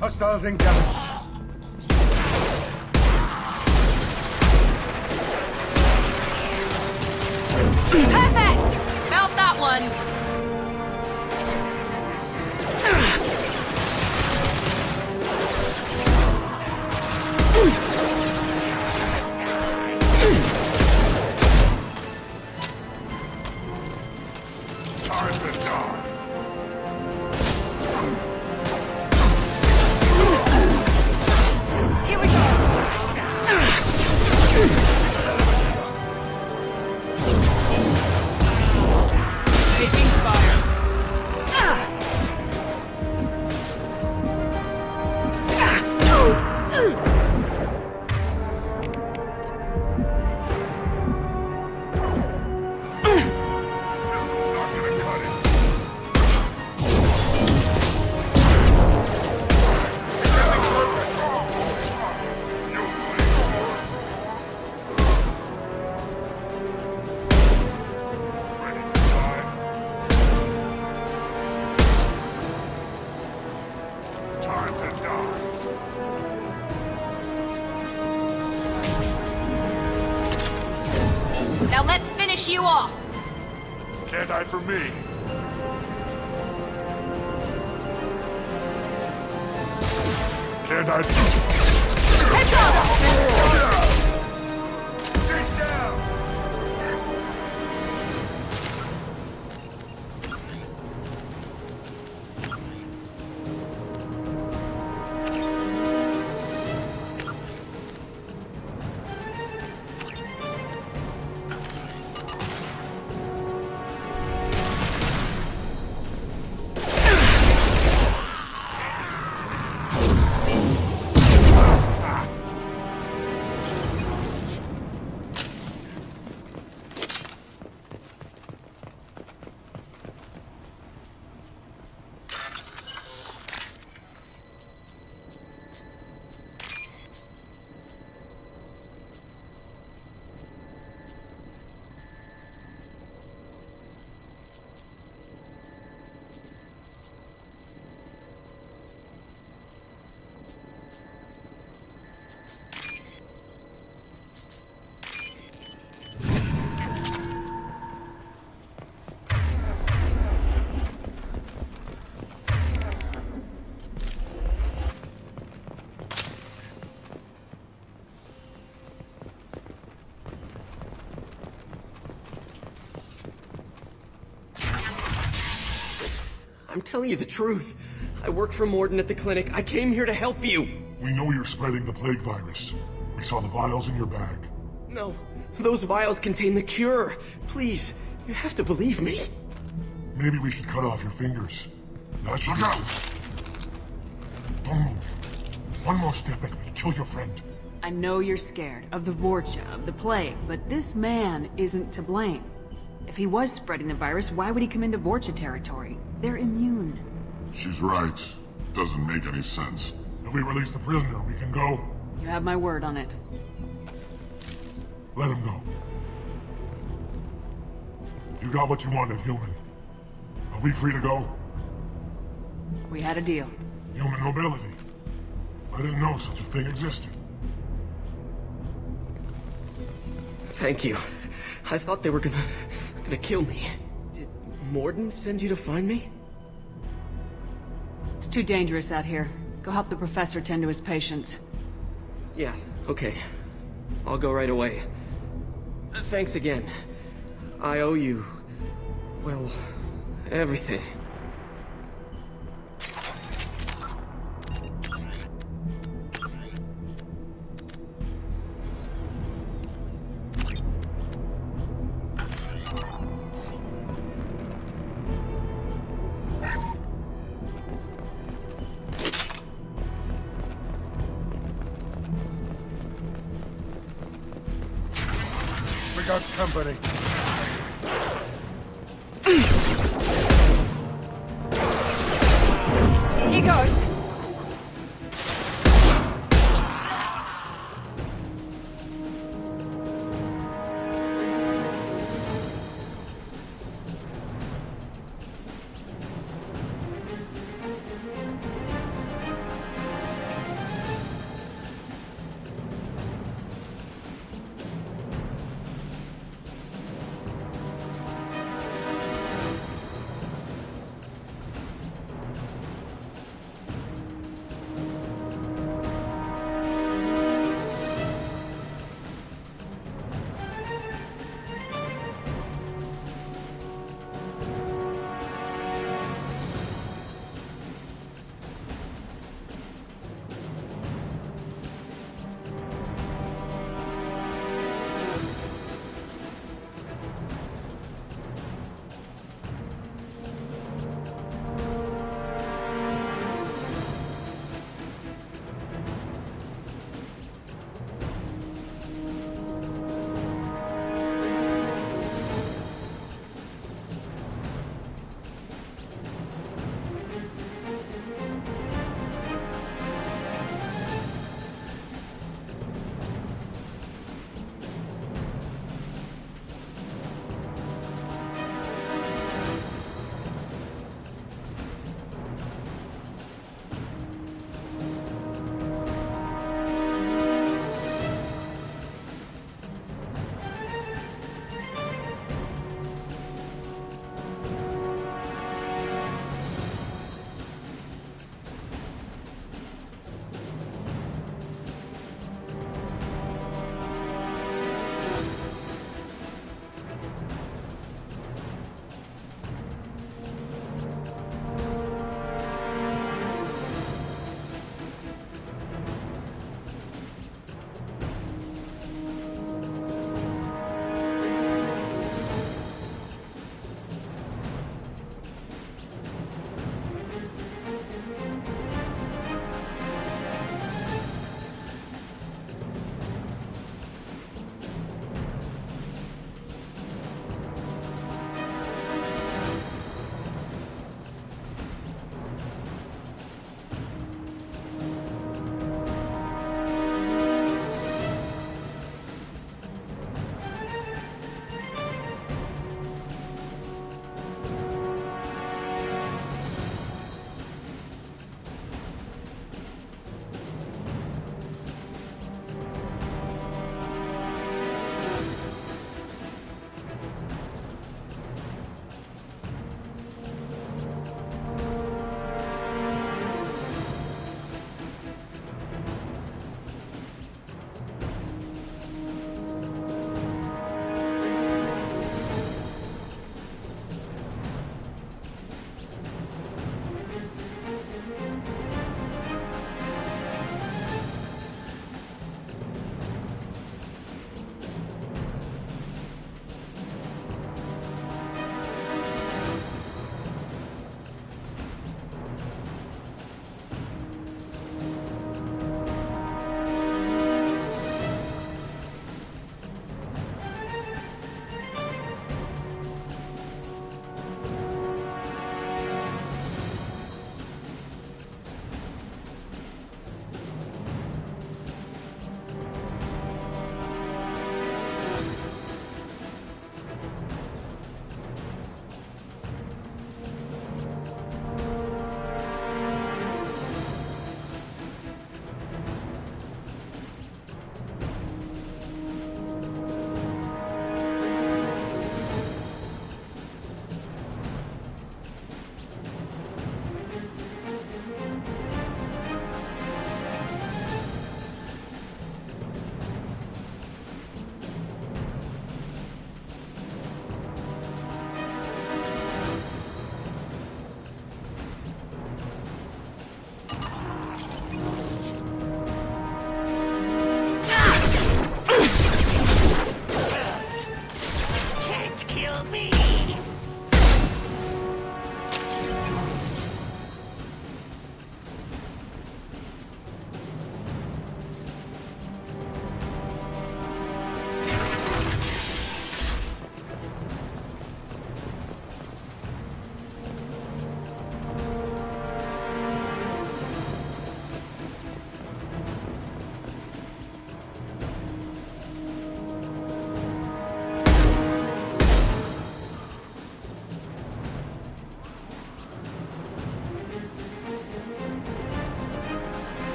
Hostiles incoming. Perfect! Felt that one. Time to die. Here we go. Taking fire. Not gonna cut it. Time to die. Now let's finish you off. Can't die for me. Can't die for Heads up! Take down! I'm telling you the truth. I work for Morden at the clinic. I came here to help you. We know you're spreading the plague virus. We saw the vials in your bag. No, those vials contain the cure. Please, you have to believe me. Maybe we should cut off your fingers. That should out. Don't move. One more step and we'll kill your friend. I know you're scared of the Vorcha, of the plague, but this man isn't to blame. If he was spreading the virus, why would he come into Vorcha territory? They're immune. She's right. Doesn't make any sense. If we release the prisoner, we can go. You have my word on it. Let him go. You got what you wanted, human. Are we free to go? We had a deal. Human mobility. I didn't know such a thing existed. Thank you. I thought they were gonna kill me. Did Morden send you to find me? It's too dangerous out here. Go help the professor tend to his patients. Yeah, okay. I'll go right away. Thanks again. I owe you, well, everything. We got company. Here goes.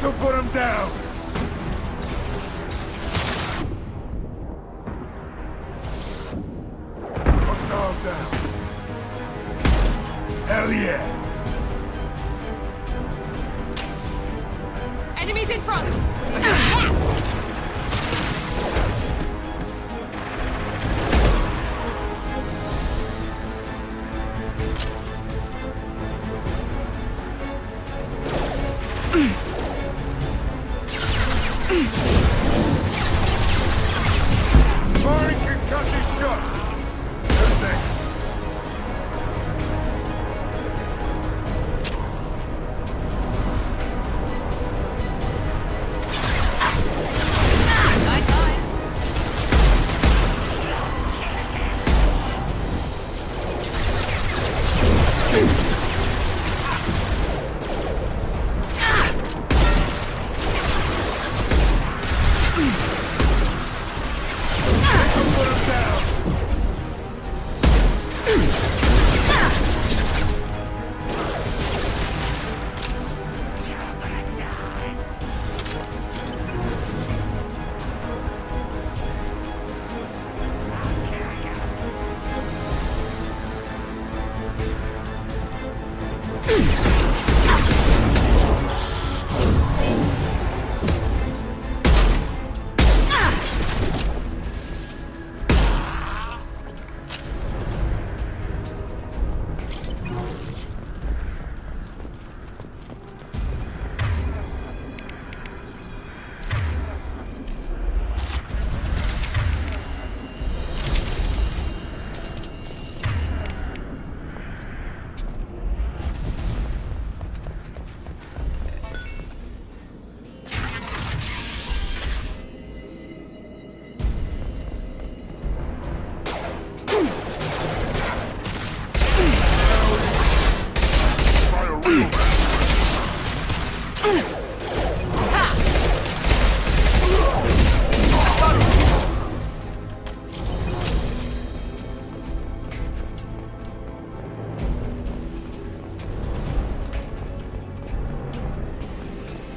This'll put him down! Put dog down. Hell yeah! Enemies in front! Yes! Firing concussion shot! Good thing.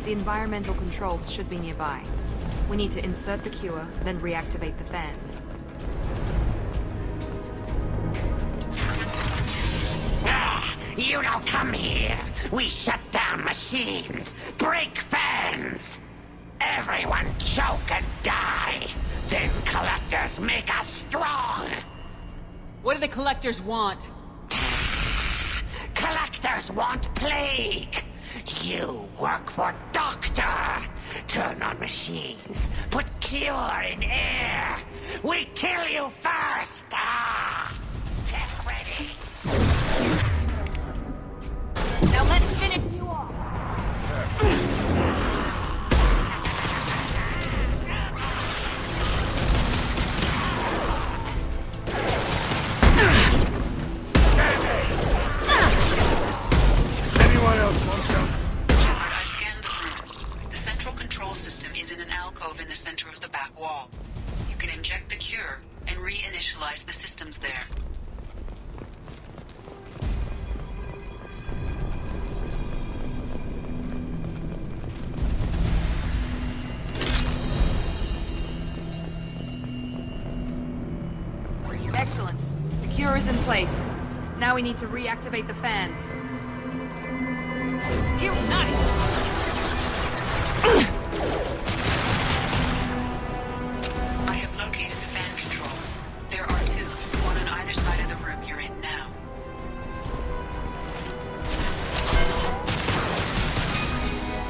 The environmental controls should be nearby. We need to insert the cure, then reactivate the fans. You don't come here. We shut down machines, break fans. Everyone choke and die. Then collectors make us strong. What do the collectors want? Collectors want plague. You work for Doctor. Turn on machines. Put cure in air. We kill you first. Get ready. Now let's finish you off! Anyone else want some? I scanned the room. The central control system is in an alcove in the center of the back wall. You can inject the cure and reinitialize the systems there. Excellent. The cure is in place. Now we need to reactivate the fans. You nice! I have located the fan controls. There are two, one on either side of the room you're in now.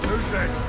Who's next?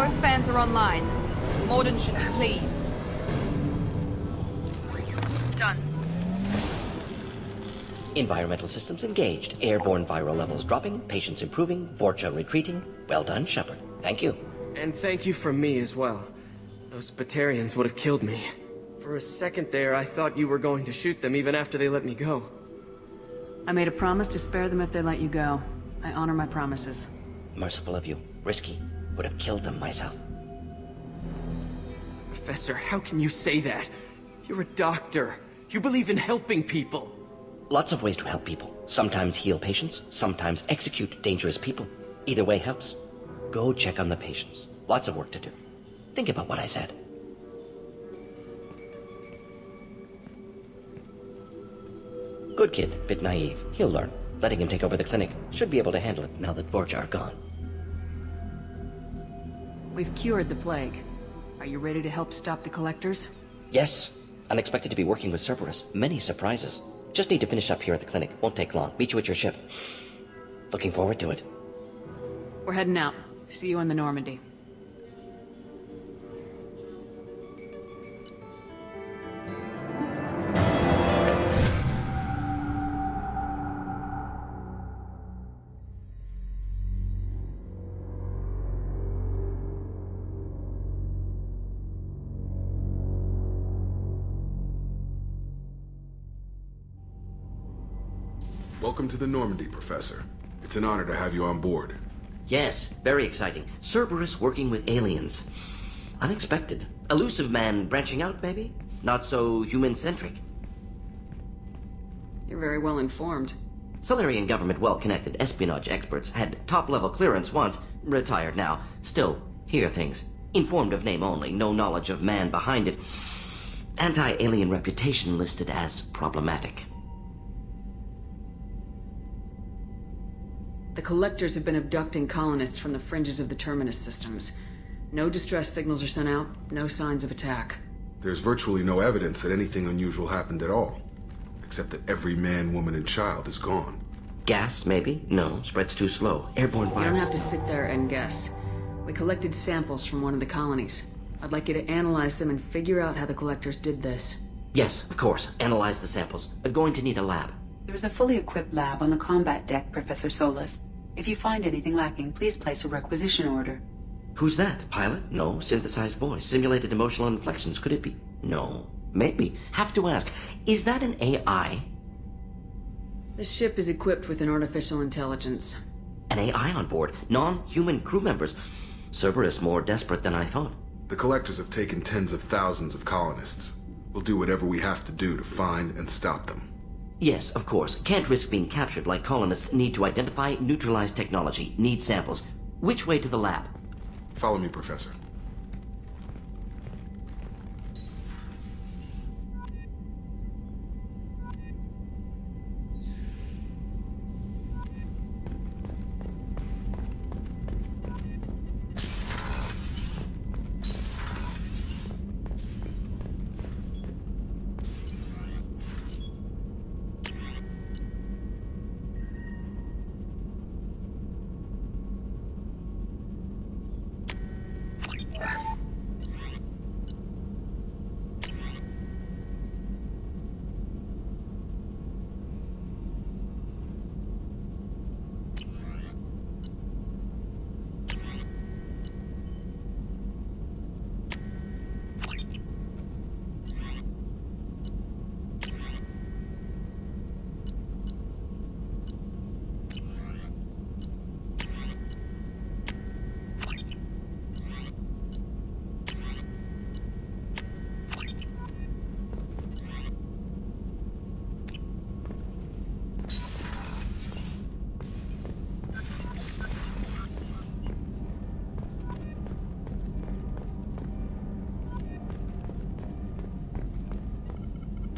Both fans are online. Morden should be pleased. Done. Environmental systems engaged. Airborne viral levels dropping. Patients improving. Vorcha retreating. Well done, Shepard. Thank you. And thank you from me as well. Those Batarians would have killed me. For a second there, I thought you were going to shoot them even after they let me go. I made a promise to spare them if they let you go. I honor my promises. Merciful of you. Risky. Would have killed them myself. Professor, how can you say that? You're a doctor. You believe in helping people. Lots of ways to help people. Sometimes heal patients, sometimes execute dangerous people. Either way helps. Go check on the patients. Lots of work to do. Think about what I said. Good kid, bit naive. He'll learn. Letting him take over the clinic. Should be able to handle it now that Vorcha are gone. We've cured the plague. Are you ready to help stop the collectors? Yes. Unexpected to be working with Cerberus. Many surprises. Just need to finish up here at the clinic. Won't take long. Meet you at your ship. Looking forward to it. We're heading out. See you in the Normandy. Welcome to the Normandy, Professor. It's an honor to have you on board. Yes, very exciting. Cerberus working with aliens. Unexpected. Elusive man branching out, maybe? Not so human-centric. You're very well informed. Solarian government well-connected espionage experts had top-level clearance once, retired now. Still, hear things. Informed of name only, no knowledge of man behind it. Anti-alien reputation listed as problematic. The collectors have been abducting colonists from the fringes of the Terminus systems. No distress signals are sent out, no signs of attack. There's virtually no evidence that anything unusual happened at all. Except that every man, woman, and child is gone. Gas, maybe? No, spreads too slow. Airborne virus. You don't have to sit there and guess. We collected samples from one of the colonies. I'd like you to analyze them and figure out how the collectors did this. Yes, of course. Analyze the samples. Going to need a lab. There is a fully equipped lab on the combat deck, Professor Solis. If you find anything lacking, please place a requisition order. Who's that? Pilot? No. Synthesized voice. Simulated emotional inflections. Could it be? No. Maybe. Have to ask. Is that an AI? The ship is equipped with an artificial intelligence. An AI on board? Non-human crew members? Cerberus more desperate than I thought. The collectors have taken tens of thousands of colonists. We'll do whatever we have to do to find and stop them. Yes, of course. Can't risk being captured like colonists need to identify, neutralize technology, need samples. Which way to the lab? Follow me, Professor.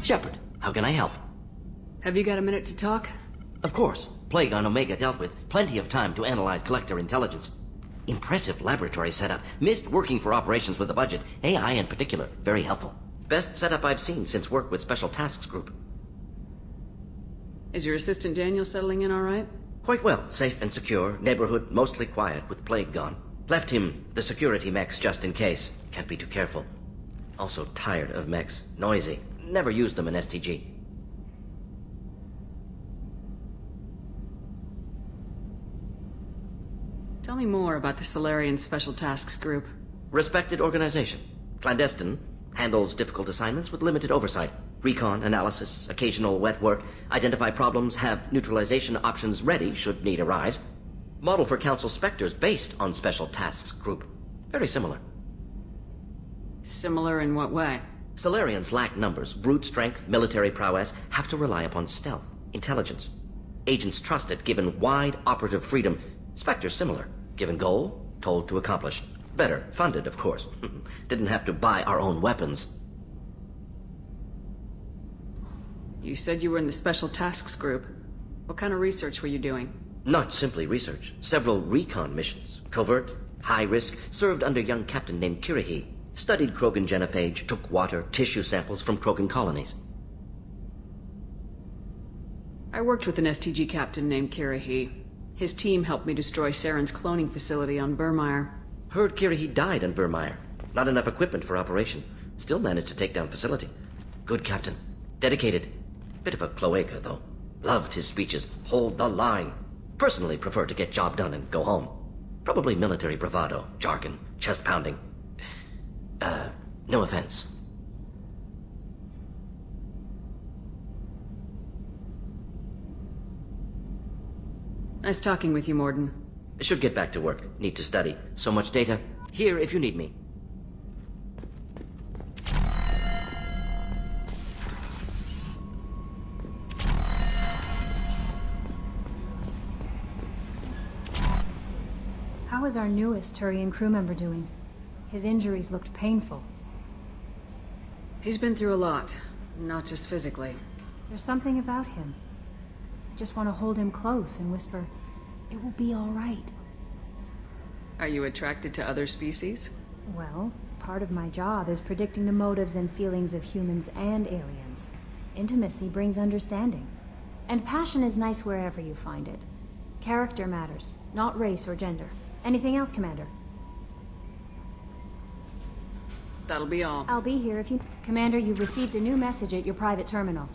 Shepard, how can I help? Have you got a minute to talk? Of course. Plague on Omega dealt with. Plenty of time to analyze collector intelligence. Impressive laboratory setup. Missed working for operations with a budget. AI in particular. Very helpful. Best setup I've seen since work with Special Tasks Group. Is your assistant Daniel settling in all right? Quite well. Safe and secure. Neighborhood mostly quiet with Plague gone. Left him the security mechs just in case. Can't be too careful. Also tired of mechs. Noisy. Never used them in STG. Tell me more about the Solarian Special Tasks Group. Respected organization. Clandestine. Handles difficult assignments with limited oversight. Recon, analysis, occasional wet work. Identify problems, have neutralization options ready should need arise. Model for Council Spectres based on Special Tasks Group. Very similar. Similar in what way? Solarians lack numbers, brute strength, military prowess, have to rely upon stealth, intelligence. Agents trusted, given wide operative freedom. Spectres similar, given goal, told to accomplish. Better, funded, of course. Didn't have to buy our own weapons. You said you were in the Special Tasks Group. What kind of research were you doing? Not simply research. Several recon missions. Covert, high risk, served under young captain named Kirihi. Studied Krogan genophage, took water, tissue samples from Krogan colonies. I worked with an STG captain named Kirihi. His team helped me destroy Saren's cloning facility on Burmire. Heard Kirihi died on Vermeer. Not enough equipment for operation. Still managed to take down facility. Good captain. Dedicated. Bit of a cloaca, though. Loved his speeches. Hold the line. Personally prefer to get job done and go home. Probably military bravado, jargon, chest pounding. No offense. Nice talking with you, Morden. Should get back to work. Need to study. So much data. Here if you need me. How is our newest Turian crew member doing? His injuries looked painful. He's been through a lot, not just physically. There's something about him. I just want to hold him close and whisper, "It will be all right." Are you attracted to other species? Well, part of my job is predicting the motives and feelings of humans and aliens. Intimacy brings understanding. And passion is nice wherever you find it. Character matters, not race or gender. Anything else, Commander? That'll be all. I'll be here if you... Commander, you've received a new message at your private terminal.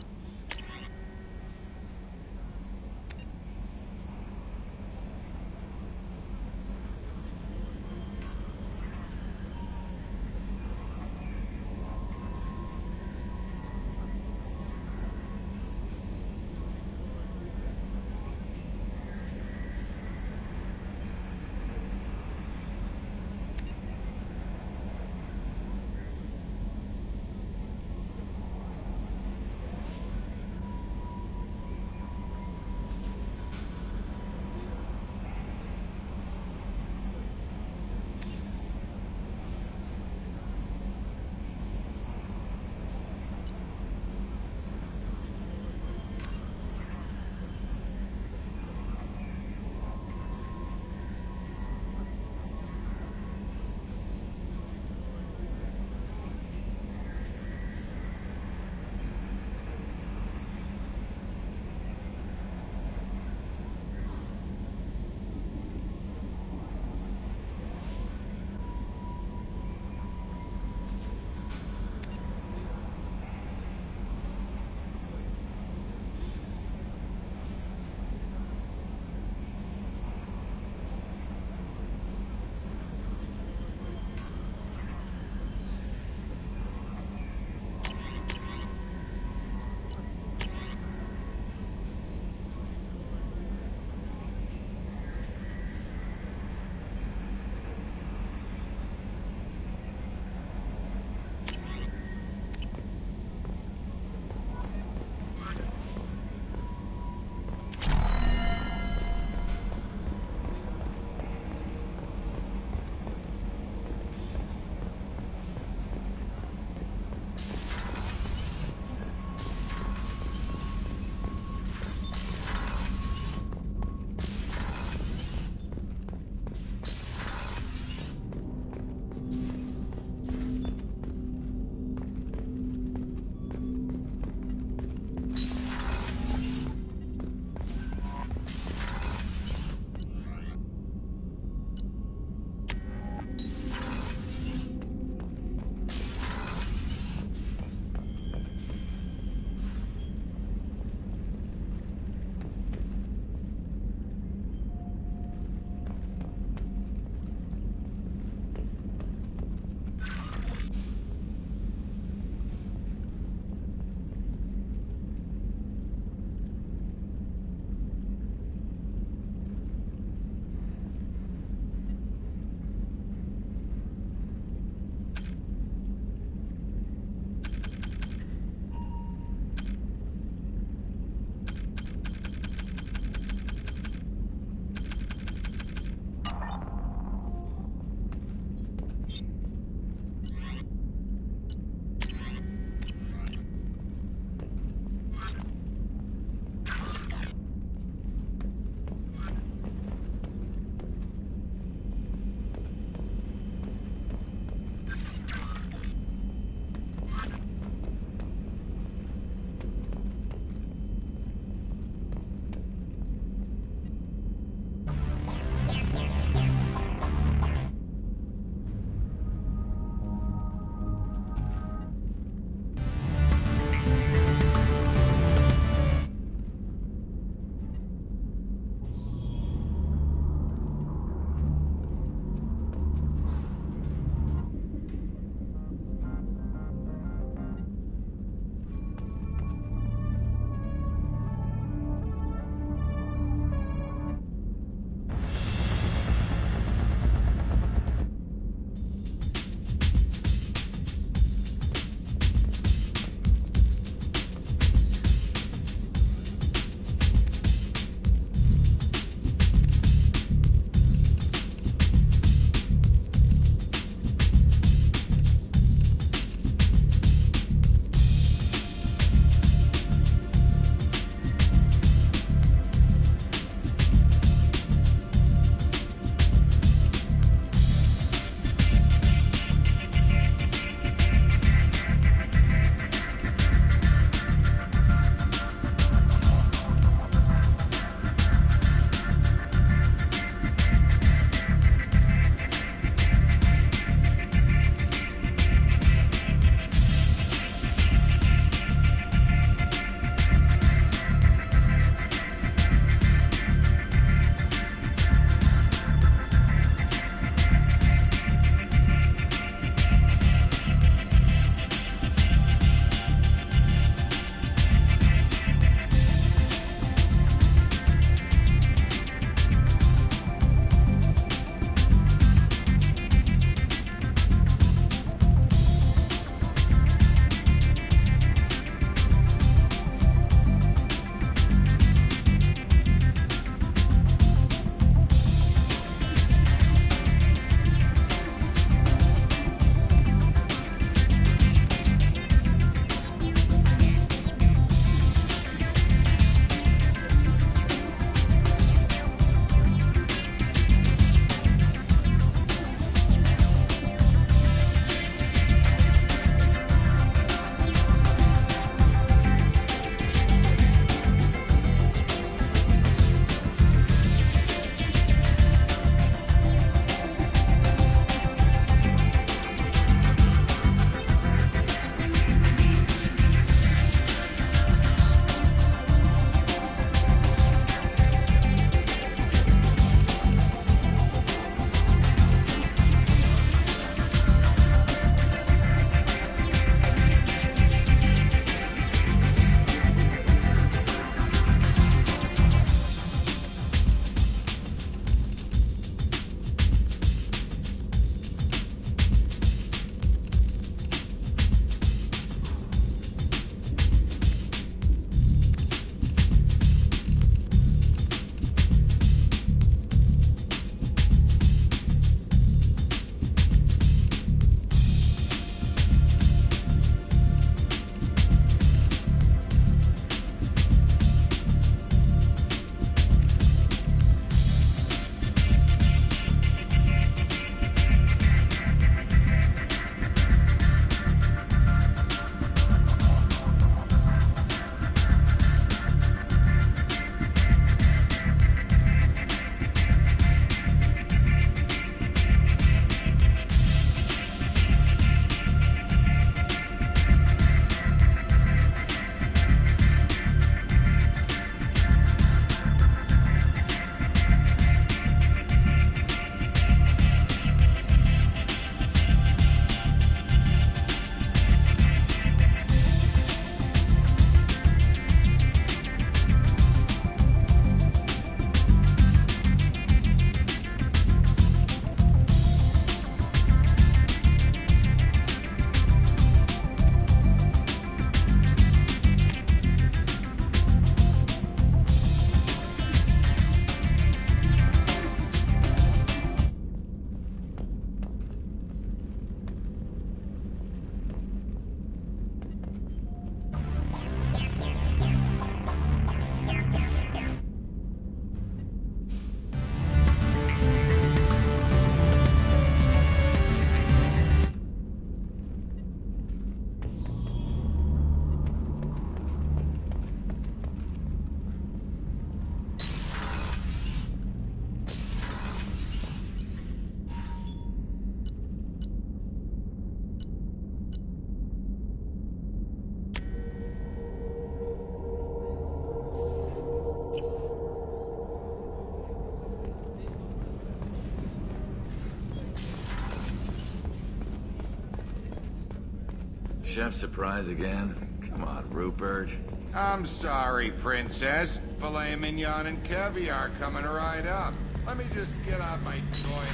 Chef surprise again? Come on, Rupert. I'm sorry, Princess. Filet mignon and caviar coming right up. Let me just get out my toilet.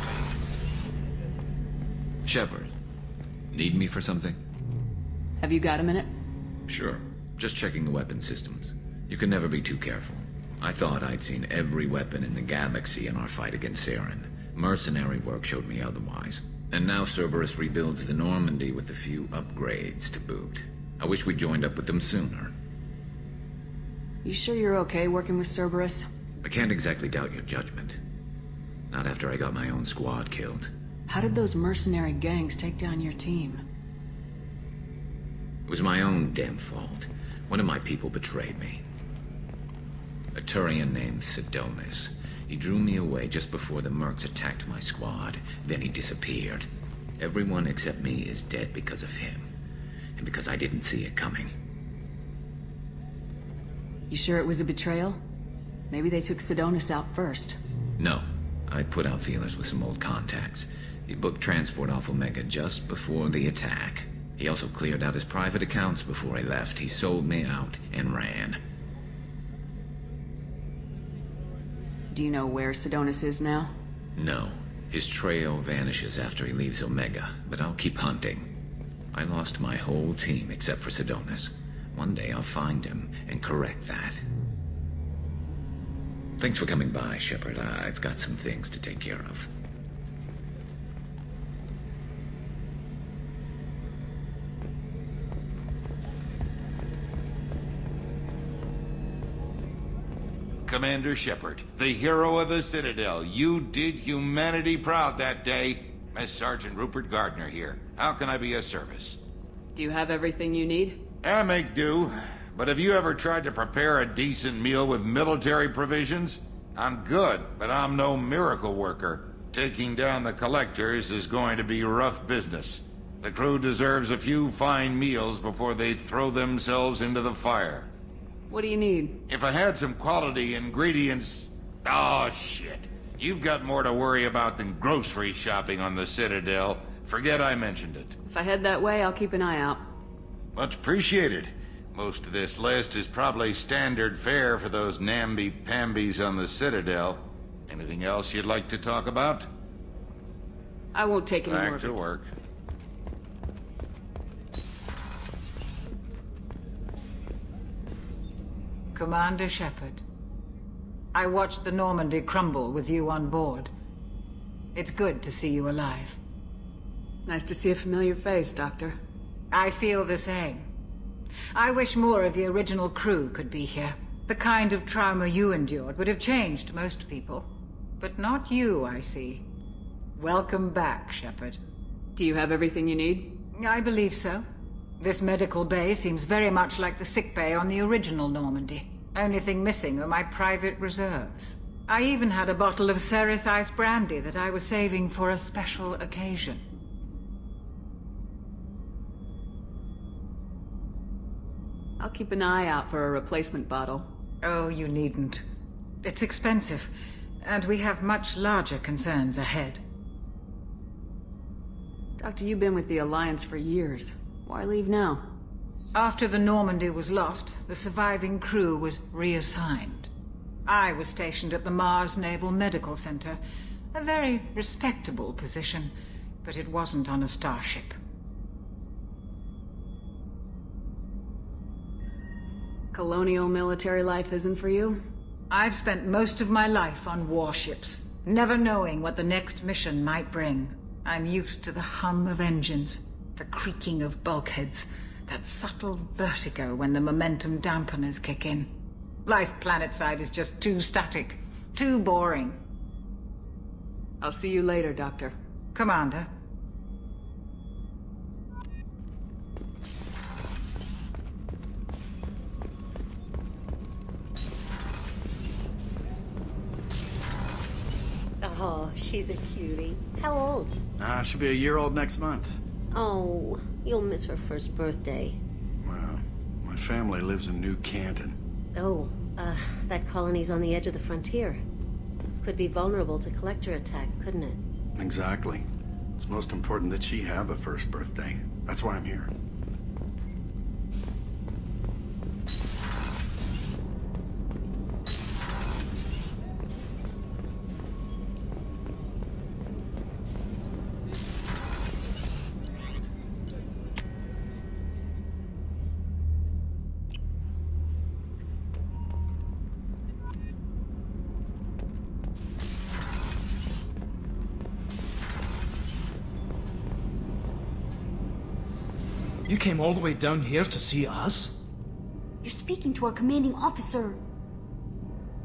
Shepard, need me for something? Have you got a minute? Sure. Just checking the weapon systems. You can never be too careful. I thought I'd seen every weapon in the galaxy in our fight against Saren. Mercenary work showed me otherwise. And now Cerberus rebuilds the Normandy with a few upgrades to boot. I wish we joined up with them sooner. You sure you're okay working with Cerberus? I can't exactly doubt your judgment. Not after I got my own squad killed. How did those mercenary gangs take down your team? It was my own damn fault. One of my people betrayed me. A Turian named Sidonis. He drew me away just before the mercs attacked my squad. Then he disappeared. Everyone except me is dead because of him. And because I didn't see it coming. You sure it was a betrayal? Maybe they took Sidonis out first. No. I'd put out feelers with some old contacts. He booked transport off Omega just before the attack. He also cleared out his private accounts before he left. He sold me out and ran. Do you know where Sidonis is now? No. His trail vanishes after he leaves Omega, but I'll keep hunting. I lost my whole team except for Sidonis. One day I'll find him and correct that. Thanks for coming by, Shepard. I've got some things to take care of. Commander Shepard, the hero of the Citadel. You did humanity proud that day. Mess Sergeant Rupert Gardner here. How can I be of service? Do you have everything you need? I make do. But have you ever tried to prepare a decent meal with military provisions? I'm good, but I'm no miracle worker. Taking down the collectors is going to be rough business. The crew deserves a few fine meals before they throw themselves into the fire. What do you need? If I had some quality ingredients... Oh, shit. You've got more to worry about than grocery shopping on the Citadel. Forget I mentioned it. If I head that way, I'll keep an eye out. Much appreciated. Most of this list is probably standard fare for those namby-pambies on the Citadel. Anything else you'd like to talk about? I won't take any more Back to work. Commander Shepard, I watched the Normandy crumble with you on board. It's good to see you alive. Nice to see a familiar face, Doctor. I feel the same. I wish more of the original crew could be here. The kind of trauma you endured would have changed most people. But not you, I see. Welcome back, Shepard. Do you have everything you need? I believe so. This medical bay seems very much like the sick bay on the original Normandy. Only thing missing are my private reserves. I even had a bottle of Ceres Ice brandy that I was saving for a special occasion. I'll keep an eye out for a replacement bottle. Oh, you needn't. It's expensive, and we have much larger concerns ahead. Doctor, you've been with the Alliance for years. Why leave now? After the Normandy was lost, the surviving crew was reassigned. I was stationed at the Mars Naval Medical Center, a very respectable position, but it wasn't on a starship. Colonial military life isn't for you? I've spent most of my life on warships, never knowing what the next mission might bring. I'm used to the hum of engines, the creaking of bulkheads, that subtle vertigo when the momentum dampeners kick in. Life planetside is just too static, too boring. I'll see you later, Doctor. Commander. Oh, she's a cutie. How old? She'll be a year old next month. Oh, you'll miss her first birthday. Well, my family lives in New Canton. Oh, that colony's on the edge of the frontier. Could be vulnerable to collector attack, couldn't it? Exactly. It's most important that she have a first birthday. That's why I'm here. You came all the way down here to see us? You're speaking to our commanding officer.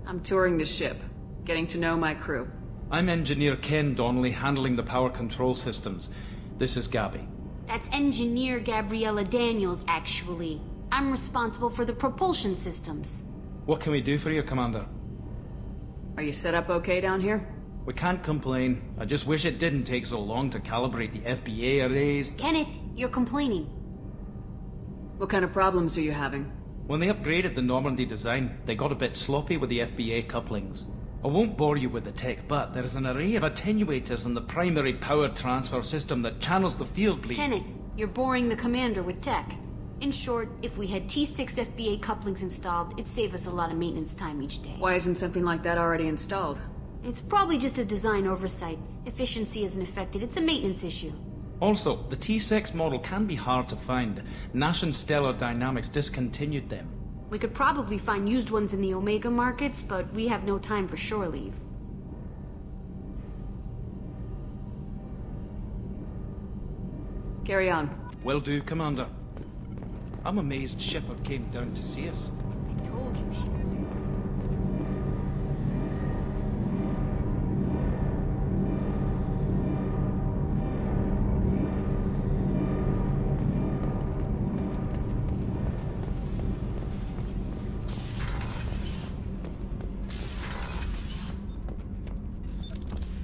I'm touring the ship, getting to know my crew. I'm Engineer Ken Donnelly, handling the power control systems. This is Gabby. That's Engineer Gabriella Daniels, actually. I'm responsible for the propulsion systems. What can we do for you, Commander? Are you set up okay down here? We can't complain. I just wish it didn't take so long to calibrate the FBA arrays. Kenneth, you're complaining. What kind of problems are you having? When they upgraded the Normandy design, they got a bit sloppy with the FBA couplings. I won't bore you with the tech, but there is an array of attenuators in the primary power transfer system that channels the field bleed. Kenneth, you're boring the commander with tech. In short, if we had T6 FBA couplings installed, it'd save us a lot of maintenance time each day. Why isn't something like that already installed? It's probably just a design oversight. Efficiency isn't affected, it's a maintenance issue. Also, the T6 model can be hard to find. Nash and Stellar Dynamics discontinued them. We could probably find used ones in the Omega markets, but we have no time for shore leave. Carry on. Will do, Commander. I'm amazed Shepard came down to see us. I told you, Shepard.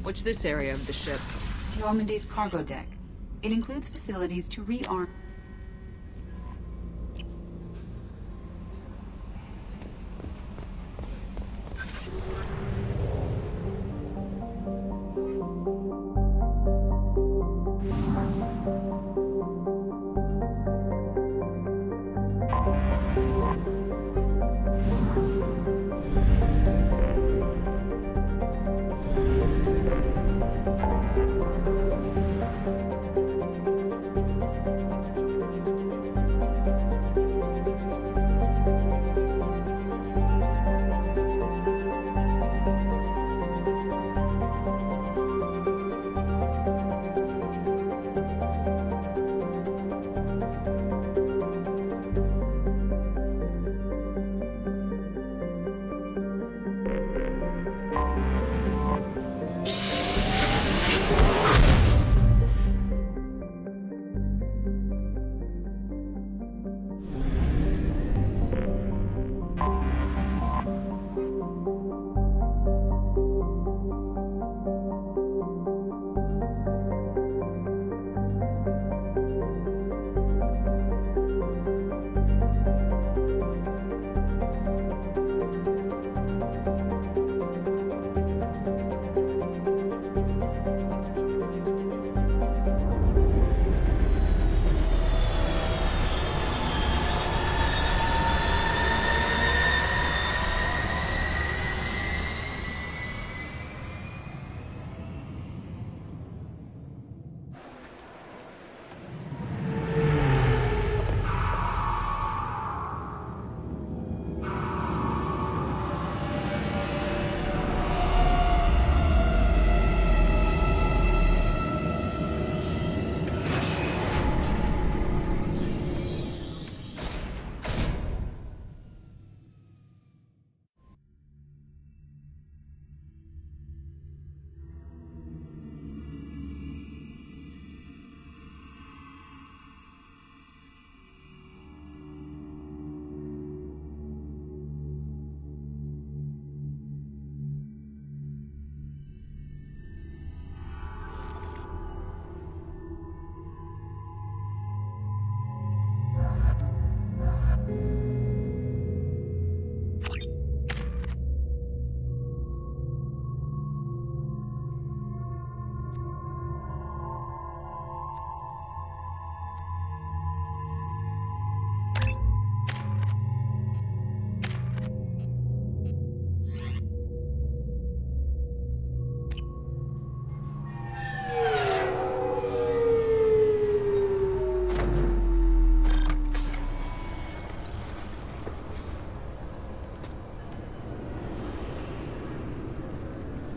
What's this area of the ship? Normandy's cargo deck. It includes facilities to rearm.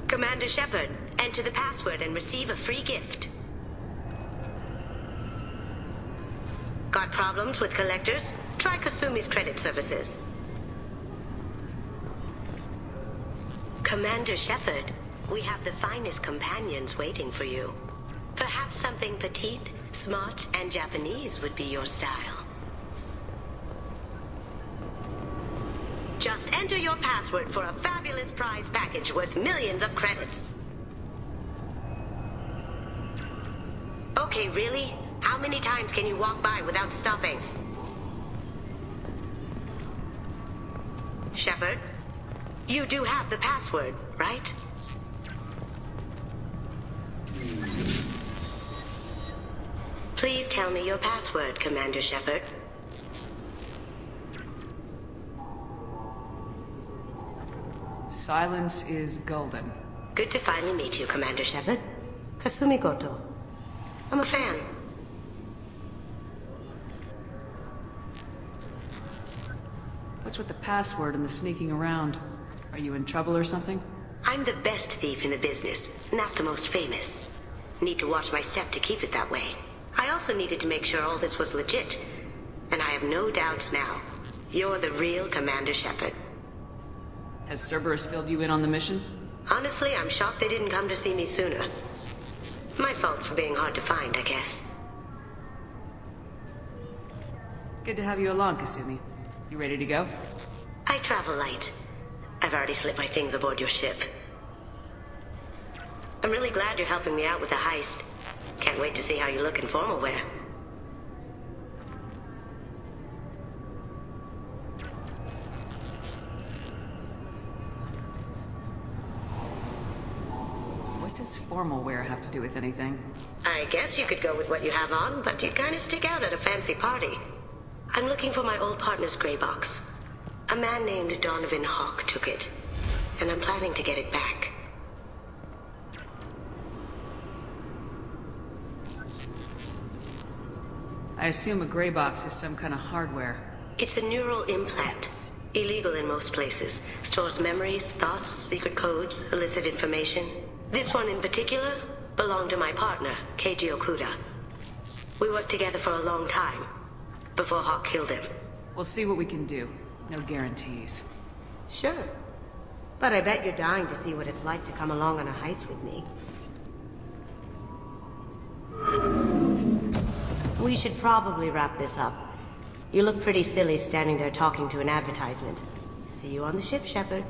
Commander Shepard, enter the password and receive a free gift. Got problems with collectors? Try Kasumi's credit services. Commander Shepard, we have the finest companions waiting for you. Perhaps something petite, smart, and Japanese would be your style. Just enter your password for a fabulous prize package worth millions of credits. Okay, really? How many times can you walk by without stopping? Shepard, you do have the password, right? Please tell me your password, Commander Shepard. Silence is golden. Good to finally meet you, Commander Shepard. Kasumi Goto. I'm a fan. What's with the password and the sneaking around? Are you in trouble or something? I'm the best thief in the business, not the most famous. Need to watch my step to keep it that way. I also needed to make sure all this was legit. And I have no doubts now. You're the real Commander Shepard. Has Cerberus filled you in on the mission? Honestly, I'm shocked they didn't come to see me sooner. My fault for being hard to find, I guess. Good to have you along, Kasumi. You ready to go? I travel light. I've already slipped my things aboard your ship. I'm really glad you're helping me out with the heist. Can't wait to see how you look in formal wear. What does formal wear have to do with anything? I guess you could go with what you have on, but you'd kind of stick out at a fancy party. I'm looking for my old partner's gray box. A man named Donovan Hawk took it, and I'm planning to get it back. I assume a gray box is some kind of hardware. It's a neural implant. Illegal in most places. Stores memories, thoughts, secret codes, illicit information. This one in particular belonged to my partner, Keiji Okuda. We worked together for a long time, before Hawk killed him. We'll see what we can do. No guarantees. Sure. But I bet you're dying to see what it's like to come along on a heist with me. We should probably wrap this up. You look pretty silly standing there talking to an advertisement. See you on the ship, Shepard.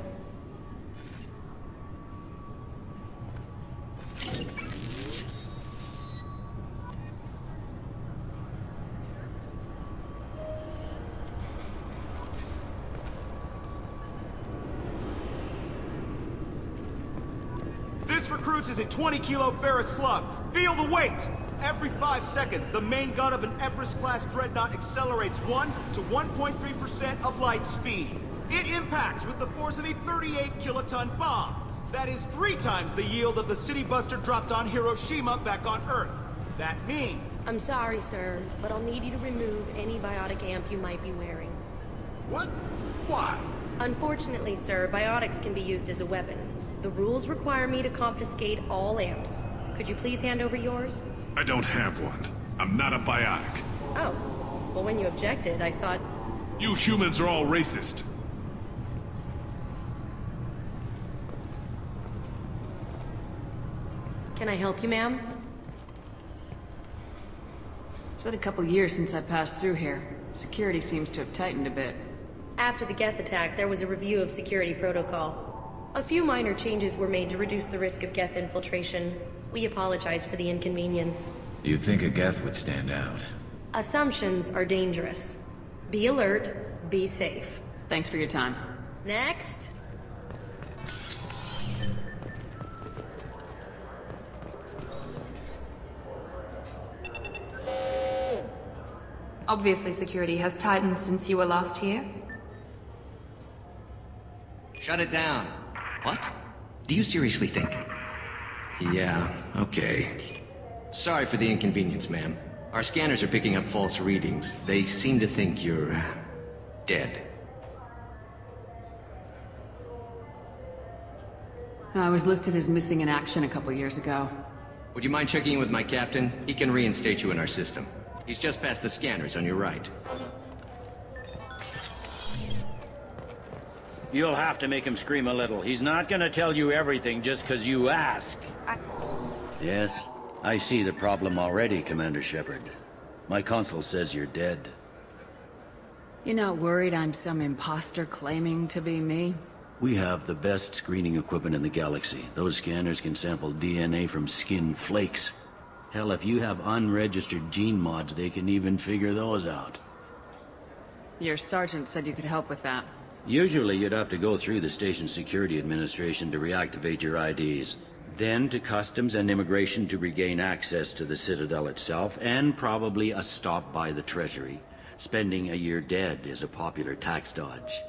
This recruits is a 20-kilo ferrous slug. Feel the weight! Every 5 seconds, the main gun of an Everest-class dreadnought accelerates 1 to 1.3% of light speed. It impacts with the force of a 38-kiloton bomb. That is 3 times the yield of the city buster dropped on Hiroshima back on Earth. That means... I'm sorry, sir, but I'll need you to remove any biotic amp you might be wearing. What? Why? Unfortunately, sir, biotics can be used as a weapon. The rules require me to confiscate all amps. Could you please hand over yours? I don't have one. I'm not a biotic. Oh. Well, when you objected, I thought... You humans are all racist. Can I help you, ma'am? It's been a couple years since I passed through here. Security seems to have tightened a bit. After the Geth attack, there was a review of security protocol. A few minor changes were made to reduce the risk of Geth infiltration. We apologize for the inconvenience. You'd think a Geth would stand out. Assumptions are dangerous. Be alert, be safe. Thanks for your time. Next. Obviously, security has tightened since you were last here. Shut it down. What? Do you seriously think? Yeah, okay. Sorry for the inconvenience, ma'am. Our scanners are picking up false readings. They seem to think you're... dead. I was listed as missing in action a couple years ago. Would you mind checking in with my captain? He can reinstate you in our system. He's just past the scanners on your right. You'll have to make him scream a little. He's not gonna tell you everything just because you ask. Yes, I see the problem already, Commander Shepard. My console says you're dead. You're not worried I'm some imposter claiming to be me? We have the best screening equipment in the galaxy. Those scanners can sample DNA from skin flakes. Hell, if you have unregistered gene mods, they can even figure those out. Your sergeant said you could help with that. Usually you'd have to go through the station security administration to reactivate your IDs. Then to customs and immigration to regain access to the Citadel itself, and probably a stop by the Treasury. Spending a year dead is a popular tax dodge.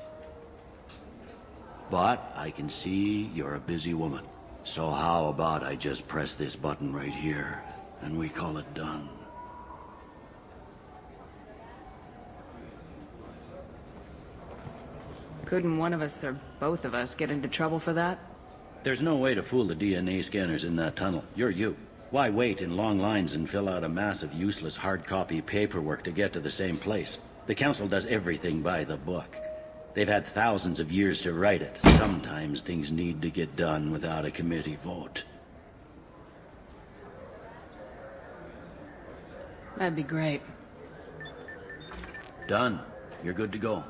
But I can see you're a busy woman. So how about I just press this button right here, and we call it done? Couldn't one of us, or both of us, get into trouble for that? There's no way to fool the DNA scanners in that tunnel. You're you. Why wait in long lines and fill out a massive useless hard copy paperwork to get to the same place? The Council does everything by the book. They've had thousands of years to write it. Sometimes things need to get done without a committee vote. That'd be great. Done. You're good to go.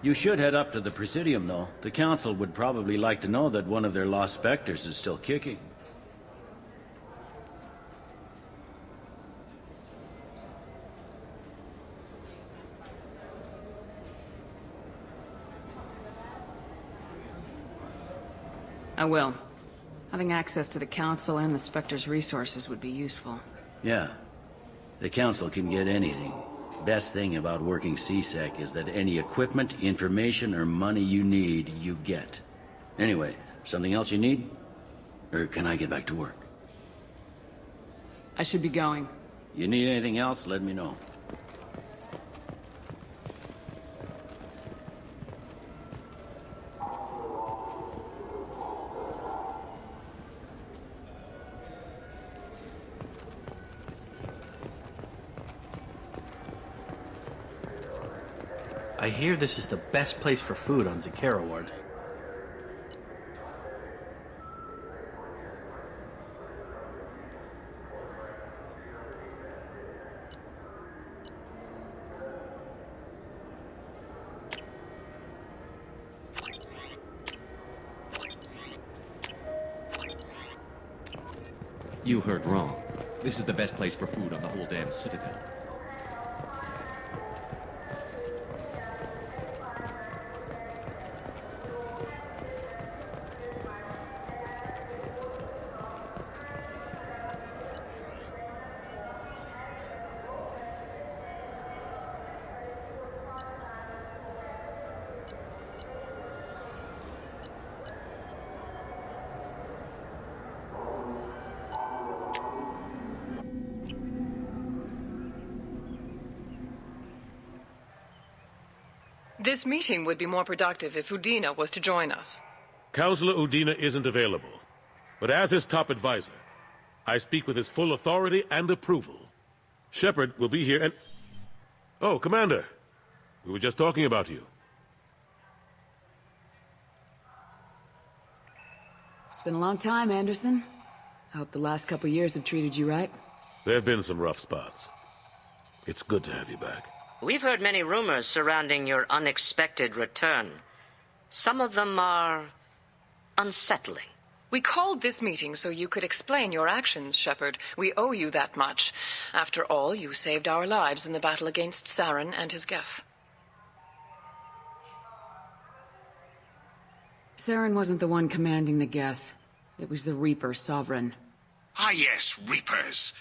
You should head up to the Presidium, though. The Council would probably like to know that one of their lost specters is still kicking. I will. Having access to the Council and the Spectre's resources would be useful. Yeah. The Council can get anything. Best thing about working CSEC is that any equipment, information, or money you need, you get. Anyway, something else you need? Or can I get back to work? I should be going. You need anything else, let me know. I hear this is the best place for food on Zakera Ward. You heard wrong. This is the best place for food on the whole damn Citadel. This meeting would be more productive if Udina was to join us. Counselor Udina isn't available, but as his top advisor, I speak with his full authority and approval. Shepard will be here and... Oh, Commander. We were just talking about you. It's been a long time, Anderson. I hope the last couple years have treated you right. There have been some rough spots. It's good to have you back. We've heard many rumors surrounding your unexpected return. Some of them are unsettling. We called this meeting so you could explain your actions, Shepard. We owe you that much. After all, you saved our lives in the battle against Saren and his Geth. Saren wasn't the one commanding the Geth. It was the Reaper Sovereign. Ah yes, Reapers.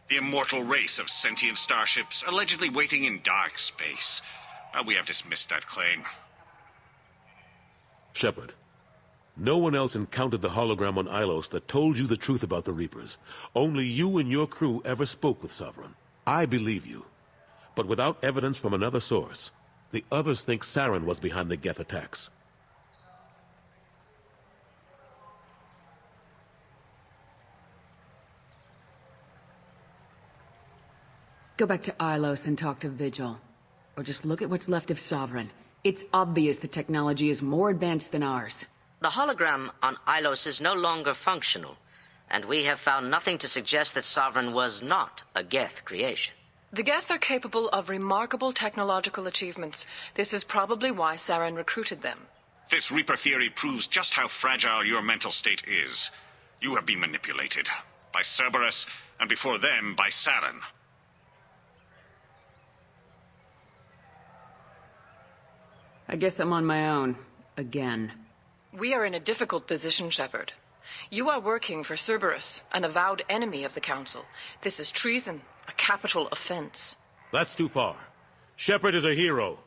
The immortal race of sentient starships allegedly waiting in dark space. We have dismissed that claim. Shepard, no one else encountered the hologram on Ilos that told you the truth about the Reapers. Only you and your crew ever spoke with Sovereign. I believe you. But without evidence from another source, the others think Saren was behind the Geth attacks. Go back to Ilos and talk to Vigil. Or just look at what's left of Sovereign. It's obvious the technology is more advanced than ours. The hologram on Ilos is no longer functional, and we have found nothing to suggest that Sovereign was not a Geth creation. The Geth are capable of remarkable technological achievements. This is probably why Saren recruited them. This Reaper theory proves just how fragile your mental state is. You have been manipulated. By Cerberus, and before them, by Saren. I guess I'm on my own. Again. We are in a difficult position, Shepard. You are working for Cerberus, an avowed enemy of the Council. This is treason, a capital offense. That's too far. Shepard is a hero.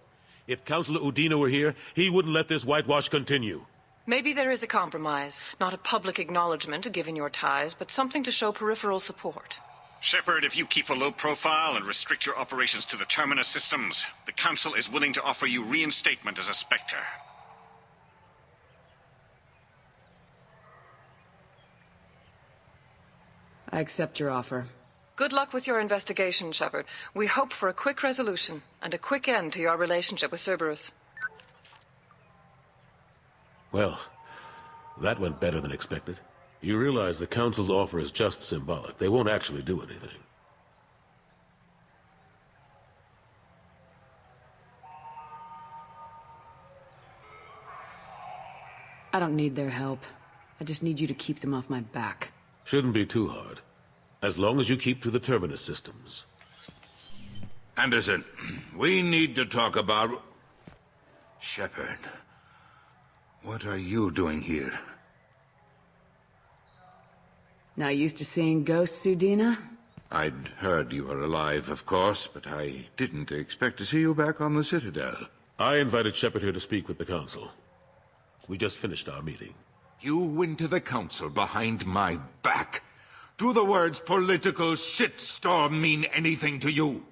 If Councilor Udina were here, he wouldn't let this whitewash continue. Maybe there is a compromise. Not a public acknowledgement given your ties, but something to show peripheral support. Shepard, if you keep a low profile and restrict your operations to the Terminus systems, the Council is willing to offer you reinstatement as a Spectre. I accept your offer. Good luck with your investigation, Shepard. We hope for a quick resolution and a quick end to your relationship with Cerberus. Well, that went better than expected. You realize the Council's offer is just symbolic. They won't actually do anything. I don't need their help. I just need you to keep them off my back. Shouldn't be too hard. As long as you keep to the Terminus systems. Anderson, we need to talk about... Shepard, what are you doing here? Not used to seeing ghosts, Udina? I'd heard you were alive, of course, but I didn't expect to see you back on the Citadel. I invited Shepard here to speak with the Council. We just finished our meeting. You went to the Council behind my back. Do the words political shitstorm mean anything to you?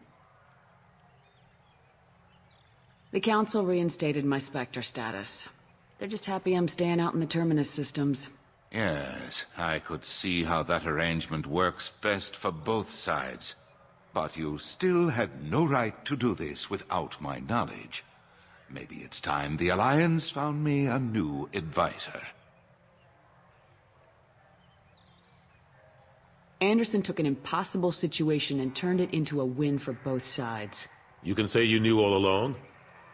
The Council reinstated my Spectre status. They're just happy I'm staying out in the Terminus systems. Yes, I could see how that arrangement works best for both sides. But you still had no right to do this without my knowledge. Maybe it's time the Alliance found me a new advisor. Anderson took an impossible situation and turned it into a win for both sides. You can say you knew all along,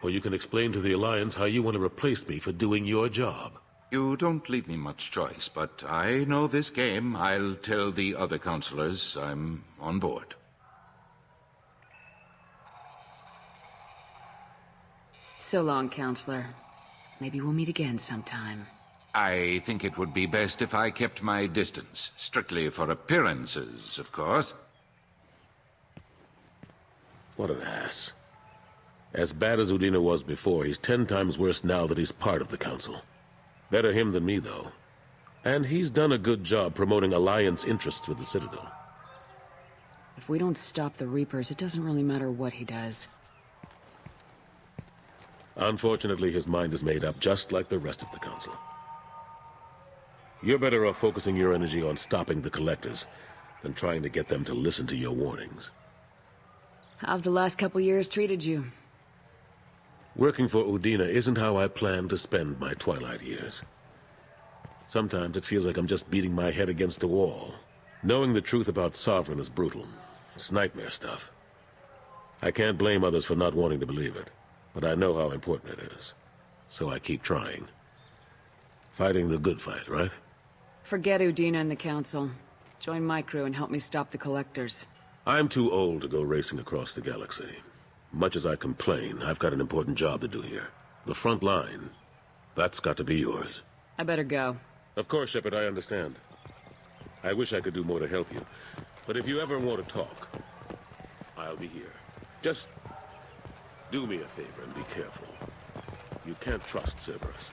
or you can explain to the Alliance how you want to replace me for doing your job. You don't leave me much choice, but I know this game. I'll tell the other counselors I'm on board. So long, Counselor. Maybe we'll meet again sometime. I think it would be best if I kept my distance. Strictly for appearances, of course. What an ass. As bad as Udina was before, he's 10 times worse now that he's part of the Council. Better him than me, though. And he's done a good job promoting Alliance interests with the Citadel. If we don't stop the Reapers, it doesn't really matter what he does. Unfortunately, his mind is made up just like the rest of the Council. You're better off focusing your energy on stopping the Collectors than trying to get them to listen to your warnings. How have the last couple years treated you? Working for Udina isn't how I plan to spend my twilight years. Sometimes it feels like I'm just beating my head against a wall. Knowing the truth about Sovereign is brutal. It's nightmare stuff. I can't blame others for not wanting to believe it, but I know how important it is. So I keep trying. Fighting the good fight, right? Forget Udina and the Council. Join my crew and help me stop the Collectors. I'm too old to go racing across the galaxy. Much as I complain, I've got an important job to do here. The front line. That's got to be yours. I better go. Of course, Shepard, I understand. I wish I could do more to help you. But if you ever want to talk, I'll be here. Just do me a favor and be careful. You can't trust Cerberus.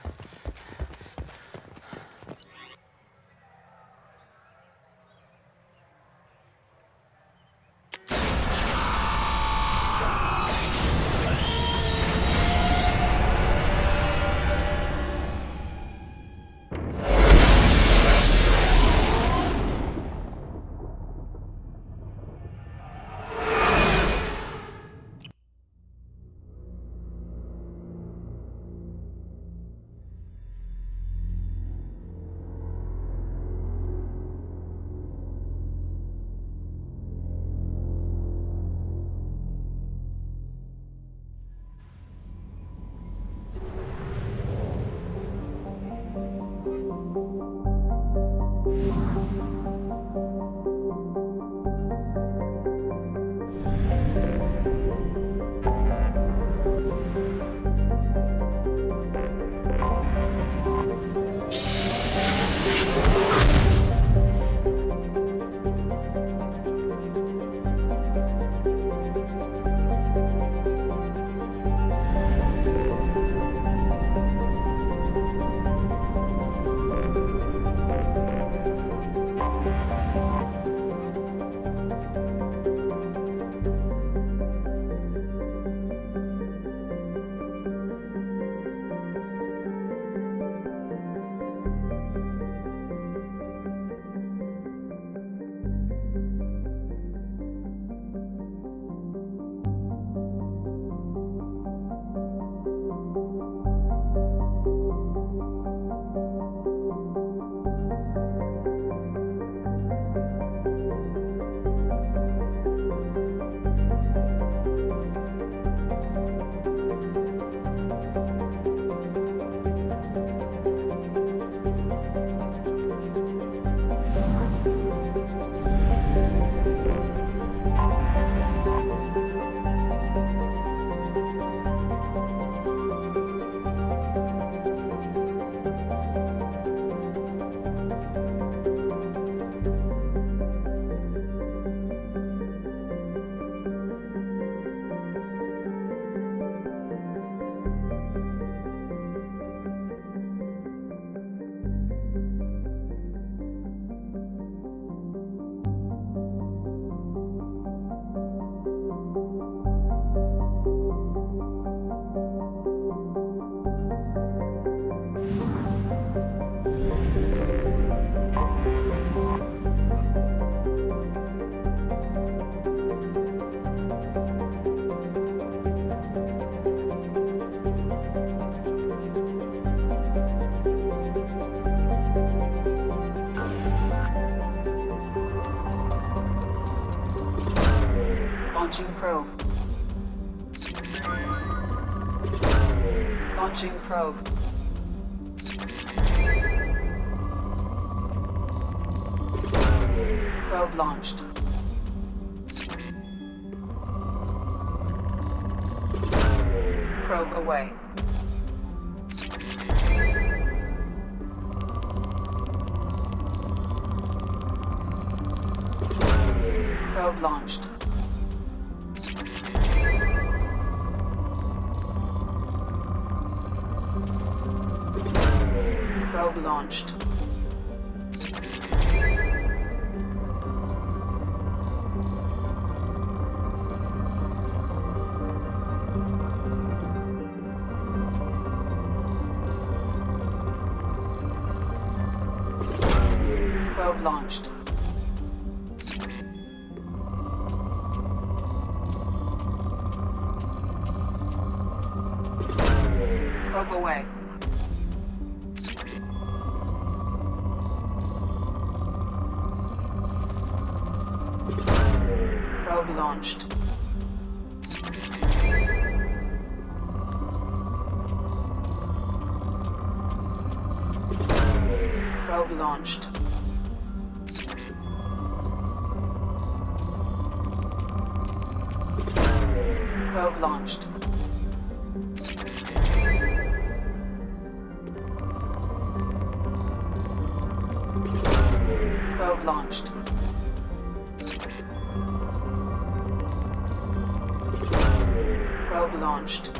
Launching probe. Launching probe. Probe launched. Probe away. Probe launched. Probe launched. Probe launched. Probe away. Probe launched. Probe launched. Probe launched. Probe launched. Probe launched.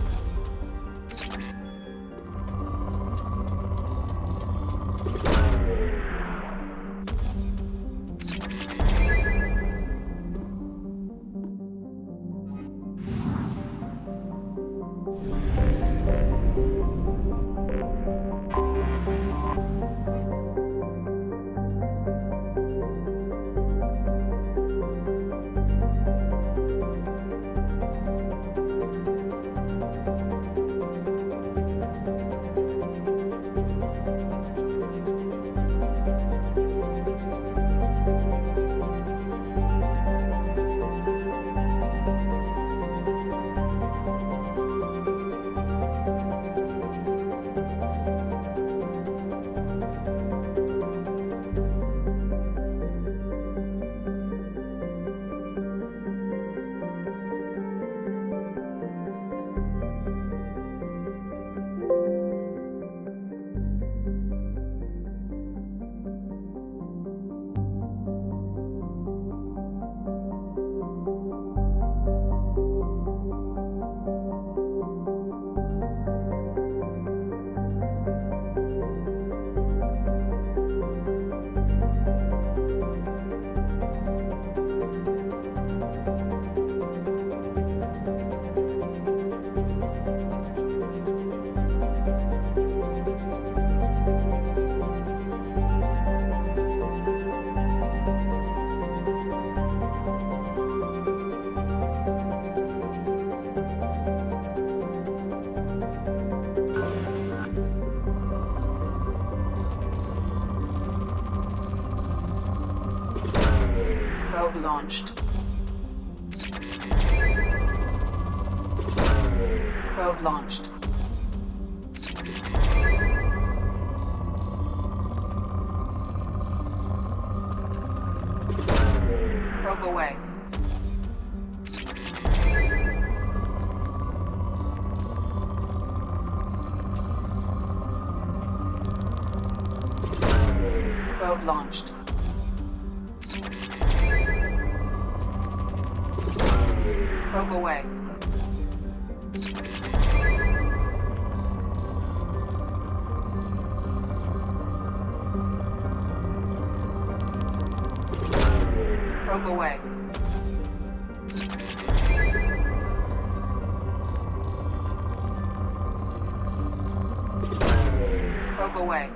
Probe launched. Probe launched. Probe away. Probe launched. Probe away. Probe away. Probe away.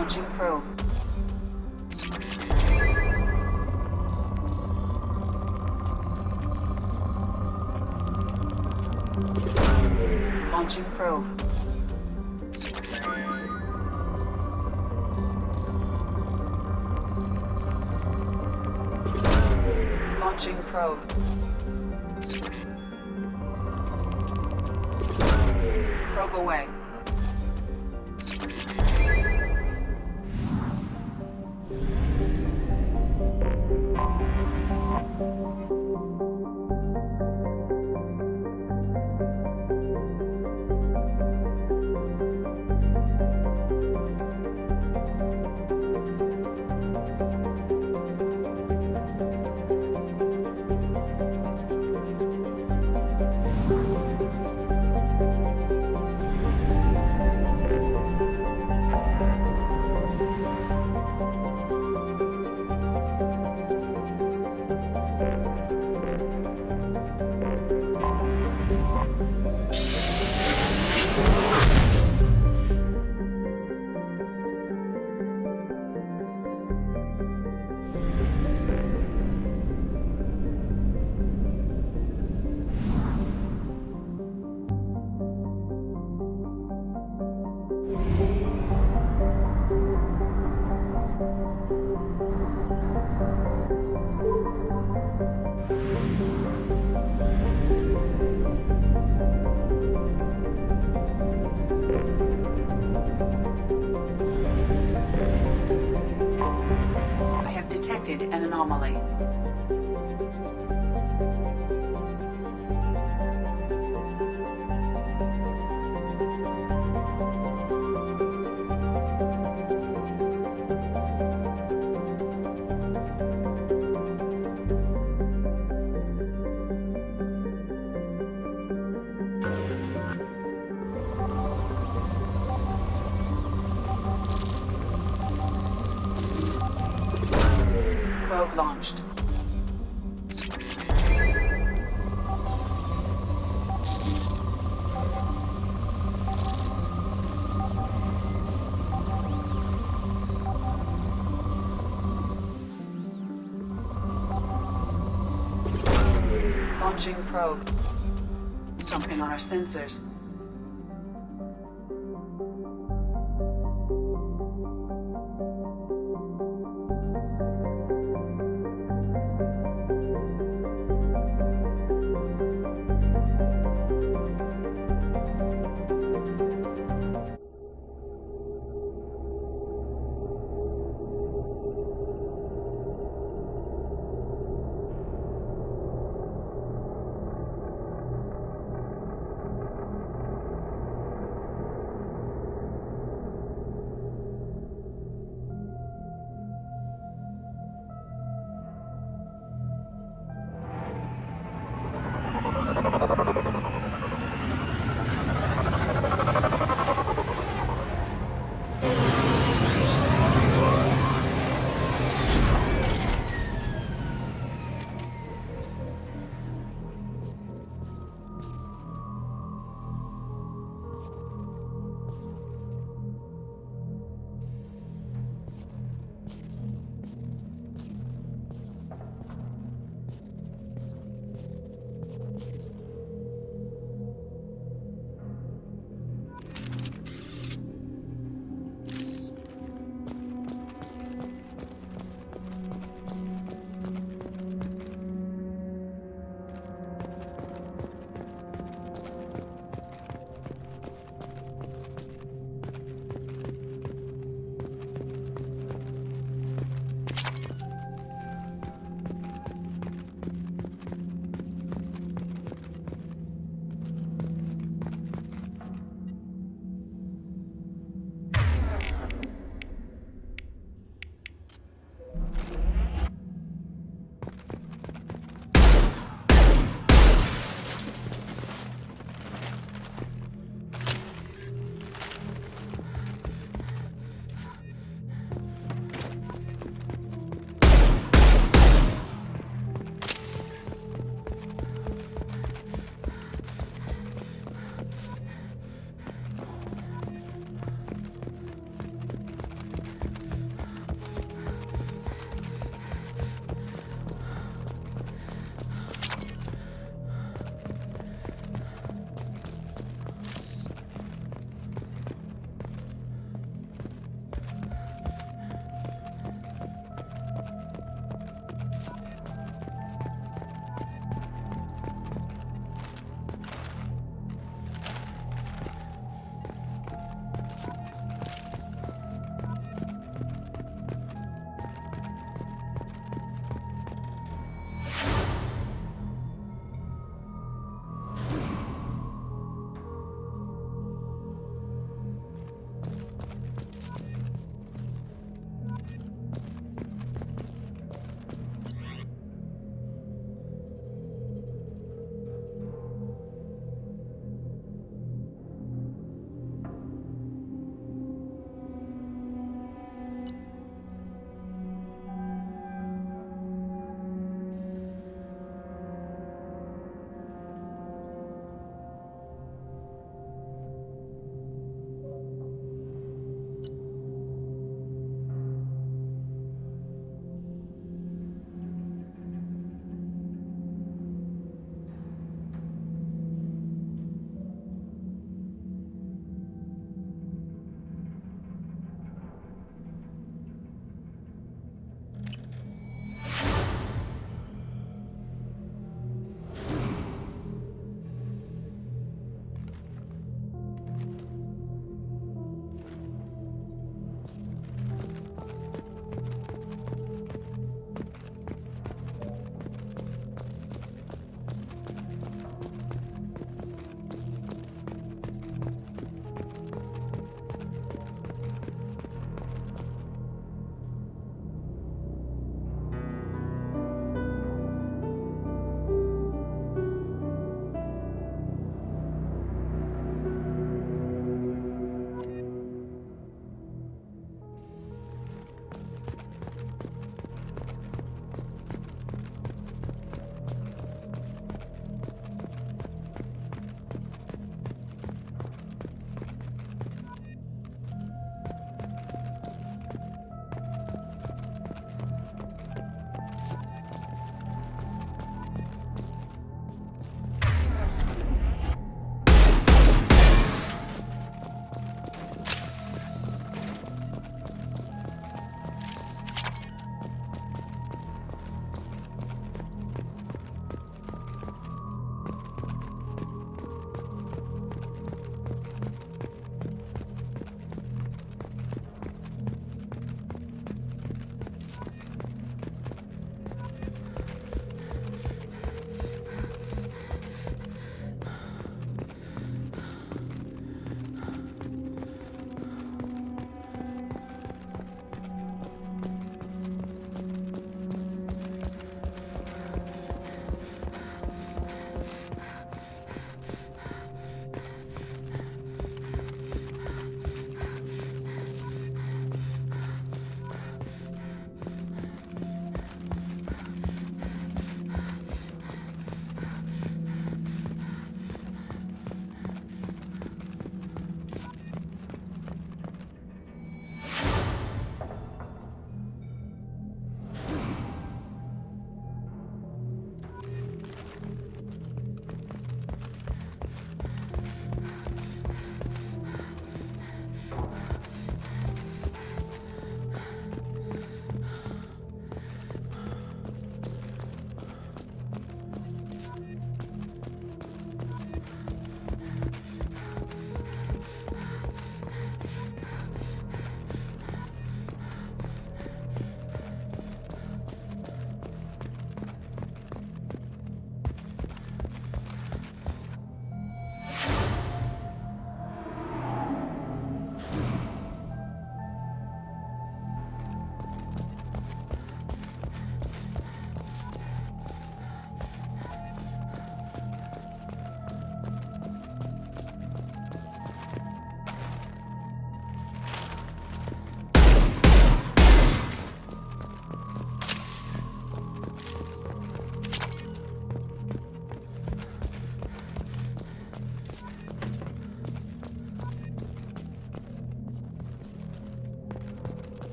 Launching probe. Launching probe. Launching probe. Probe away. I have detected an anomaly. Probe launched. Launching probe. Something on our sensors.